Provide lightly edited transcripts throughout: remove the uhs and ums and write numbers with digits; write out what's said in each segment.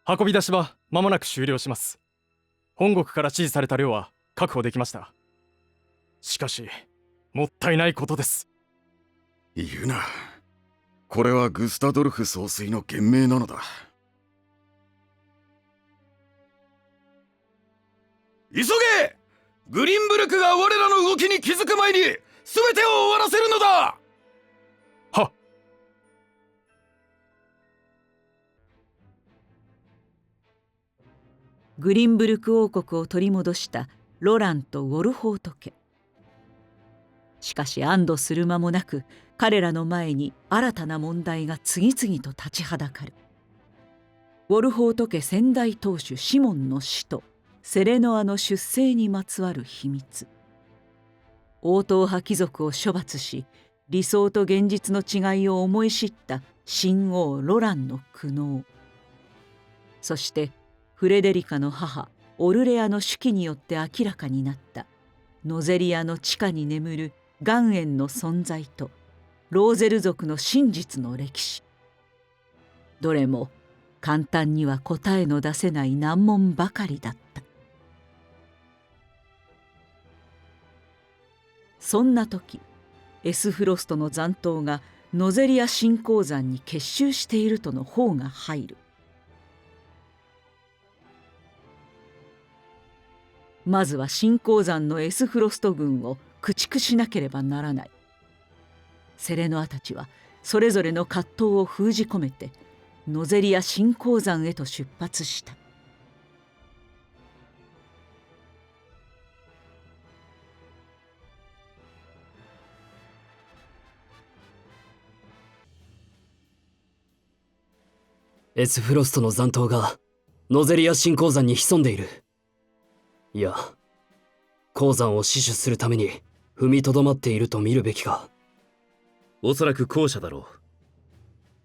運び出しは間もなく終了します。本国から指示された量は確保できました。しかし、もったいないことです。言うな。これはグスタドルフ総帥の言命なのだ。急げ！グリンブルクが我らの動きに気づく前に全てを終わらせるのだ。はっ。グリンブルク王国を取り戻したロランとウォルホート家。しかし安堵する間もなく、彼らの前に新たな問題が次々と立ちはだかる。ウォルホート家先代当主シモンの死とセレノアの出生にまつわる秘密。王党派貴族を処罰し、理想と現実の違いを思い知った新王ロランの苦悩。そしてフレデリカの母オルレアの手記によって明らかになったノゼリアの地下に眠る岩塩の存在とローゼル族の真実の歴史。どれも簡単には答えの出せない難問ばかりだった。そんな時、エスフロストの残党がノゼリア新鉱山に結集しているとの報が入る。まずは新鉱山のエスフロスト軍を駆逐しなければならない。セレノアたちはそれぞれの葛藤を封じ込めてノゼリア新鉱山へと出発した。エスフロストの残党がノゼリア新鉱山に潜んでいる。いや、鉱山を死守するために踏みとどまっていると見るべきか。おそらく後者だろ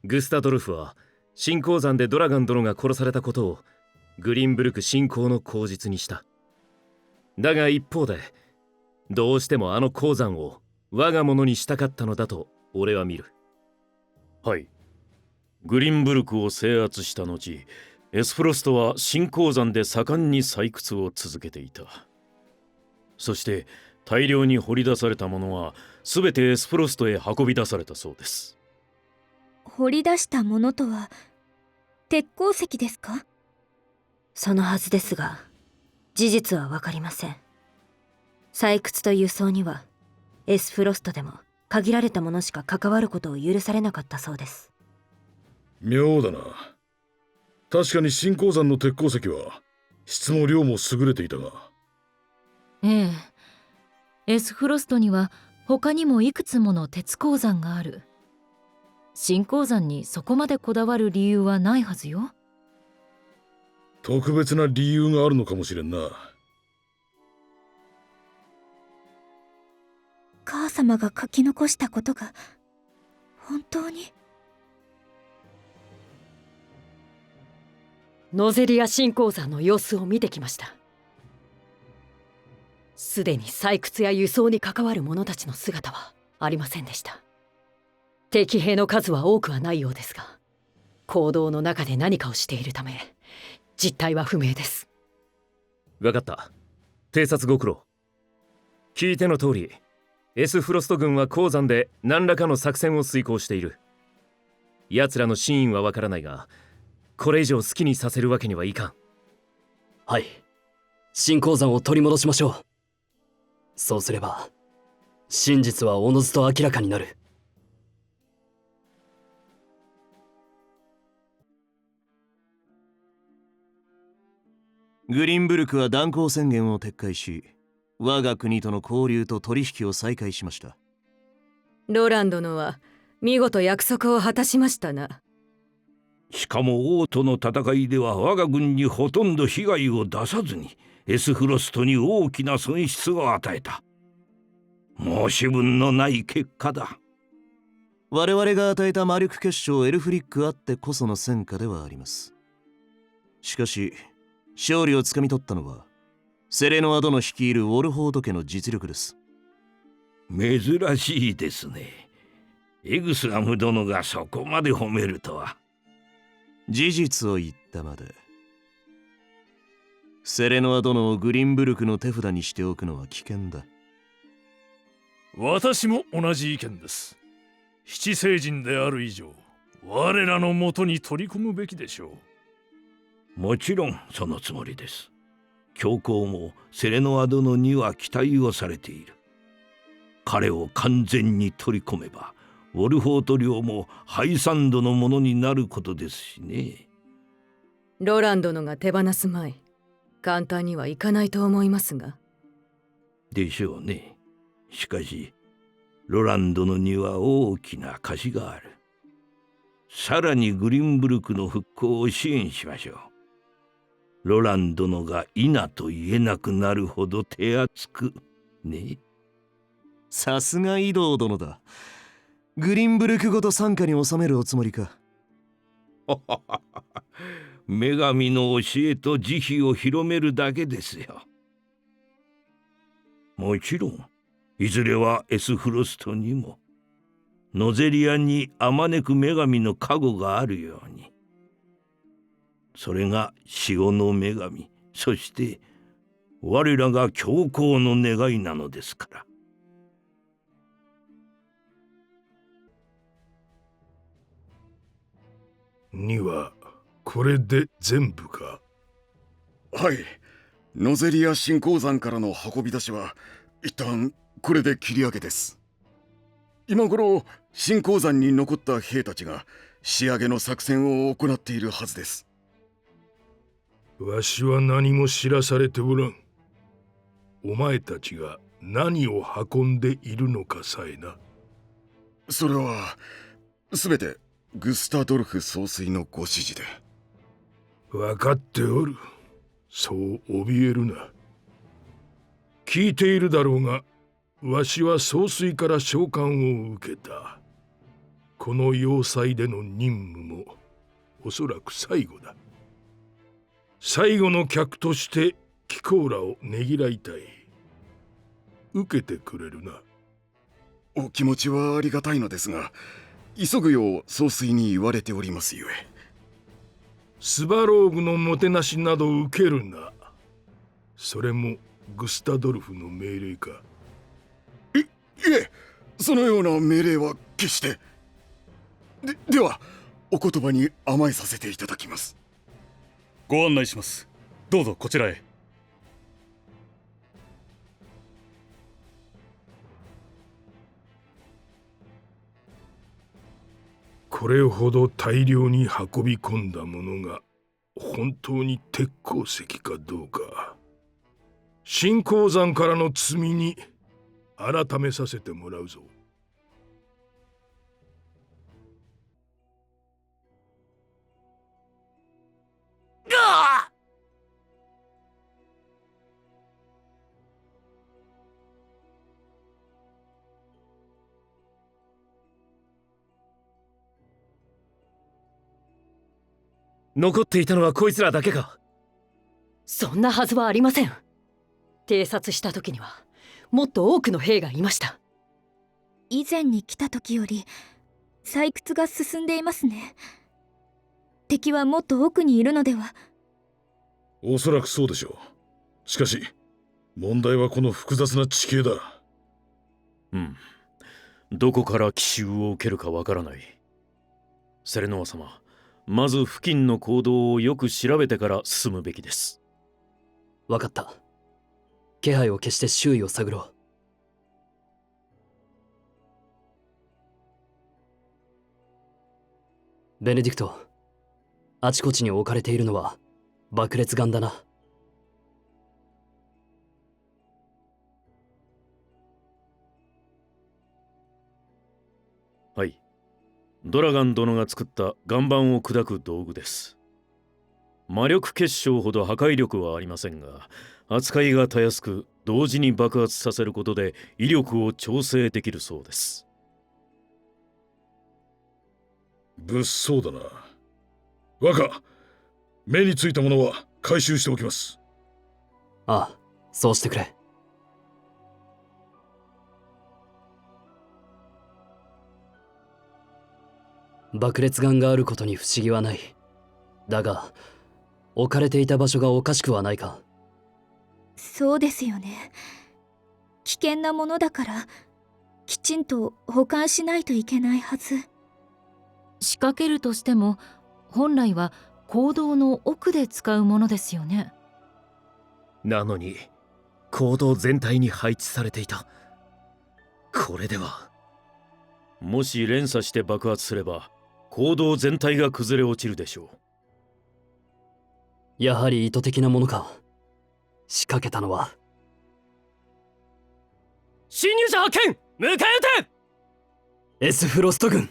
う。グスタドルフは新鉱山でドラガン殿が殺されたことをグリンブルク侵攻の口実にした。だが一方で、どうしてもあの鉱山を我が物にしたかったのだと俺は見る。はい。グリンブルクを制圧した後、エスフロストは新鉱山で盛んに採掘を続けていた。そして大量に掘り出されたものは全てエスフロストへ運び出されたそうです。掘り出したものとは鉄鉱石ですか？そのはずですが、事実は分かりません。採掘と輸送にはエスフロストでも限られたものしか関わることを許されなかったそうです。妙だな。確かに新鉱山の鉄鉱石は質も量も優れていたが。ええ、エスフロストには他にもいくつもの鉄鉱山がある。新鉱山にそこまでこだわる理由はないはずよ。特別な理由があるのかもしれんな。母様が書き残したことが本当に。ノゼリア新鉱山の様子を見てきました。すでに採掘や輸送に関わる者たちの姿はありませんでした。敵兵の数は多くはないようですが、坑道の中で何かをしているため実態は不明です。分かった。偵察ご苦労。聞いての通り、エスフロスト軍は鉱山で何らかの作戦を遂行している。奴らの真意は分からないが、これ以上好きにさせるわけにはいかん。はい。新鉱山を取り戻しましょう。そうすれば真実はおのずと明らかになる。グリンブルクは断交宣言を撤回し、我が国との交流と取引を再開しました。ロラン殿は見事約束を果たしましたな。しかも王との戦いでは我が軍にほとんど被害を出さずにエスフロストに大きな損失を与えた。申し分のない結果だ。我々が与えた魔力結晶エルフリックあってこその戦果ではあります。しかし勝利をつかみ取ったのはセレノア殿率いるウォルホート家の実力です。珍しいですね。エグスラム殿がそこまで褒めるとは。事実を言ったまでセレノア殿をグリンブルクの手札にしておくのは危険だ。私も同じ意見です。七聖人である以上、我らのもとに取り込むべきでしょう。もちろんそのつもりです。教皇もセレノア殿には期待をされている。彼を完全に取り込めば、ウォルフォート領もハイサンドのものになることですしね。ロラン殿が手放すまい。簡単にはいかないと思いますが。でしょうね。しかし、ロラン殿には大きな貸しがある。さらにグリンブルクの復興を支援しましょう。ロラン殿が否と言えなくなるほど手厚くね。さすがイドー殿だ。グリンブルクごと傘下に収めるおつもりか。女神の教えと慈悲を広めるだけですよ。もちろんいずれはエスフロストにもノゼリアにあまねく女神の加護があるように。それが死後の女神、そして我らが教皇の願いなのですから。にはこれで全部か。はい。ノゼリア新鉱山からの運び出しは一旦これで切り上げです。今頃新鉱山に残った兵たちが仕上げの作戦を行っているはずです。わしは何も知らされておらん。お前たちが何を運んでいるのかさえな。それは全てグスタドルフ総帥のご指示で。分かっておる。そう怯えるな。聞いているだろうが、わしは総帥から召喚を受けた。この要塞での任務もおそらく最後だ。最後の客としてキコーラをねぎらいたい。受けてくれるな。お気持ちはありがたいのですが、急ぐよう総帥に言われておりますゆえ。スバローグのもてなしなど受けるな。それもグスタドルフの命令か。いえ、そのような命令は決して。ではお言葉に甘えさせていただきます。ご案内します。どうぞこちらへ。これほど大量に運び込んだものが本当に鉄鉱石かどうか、新鉱山からの罪に改めさせてもらうぞ。残っていたのはこいつらだけか。そんなはずはありません。偵察した時にはもっと多くの兵がいました。以前に来た時より採掘が進んでいますね。敵はもっと奥にいるのでは。おそらくそうでしょう。しかし問題はこの複雑な地形だ。どこから奇襲を受けるかわからない。セレノア様、まず付近の行動をよく調べてから進むべきです。わかった。気配を消して周囲を探ろう。ベネディクト、あちこちに置かれているのは爆裂丸だな。はい。ドラガン殿が作った岩盤を砕く道具です。魔力結晶ほど破壊力はありませんが、扱いがたやすく同時に爆発させることで威力を調整できるそうです。物騒だな。若、目についたものは回収しておきます。ああ、そうしてくれ。爆裂丸があることに不思議はない。だが置かれていた場所がおかしくはないか。そうですよね。危険なものだからきちんと保管しないといけないはず。仕掛けるとしても本来は坑道の奥で使うものですよね。なのに坑道全体に配置されていた。これでは。もし連鎖して爆発すれば坑道全体が崩れ落ちるでしょやはり意図的なものか。仕掛けたのは。侵入者発見、迎え撃て。エスフロスト軍。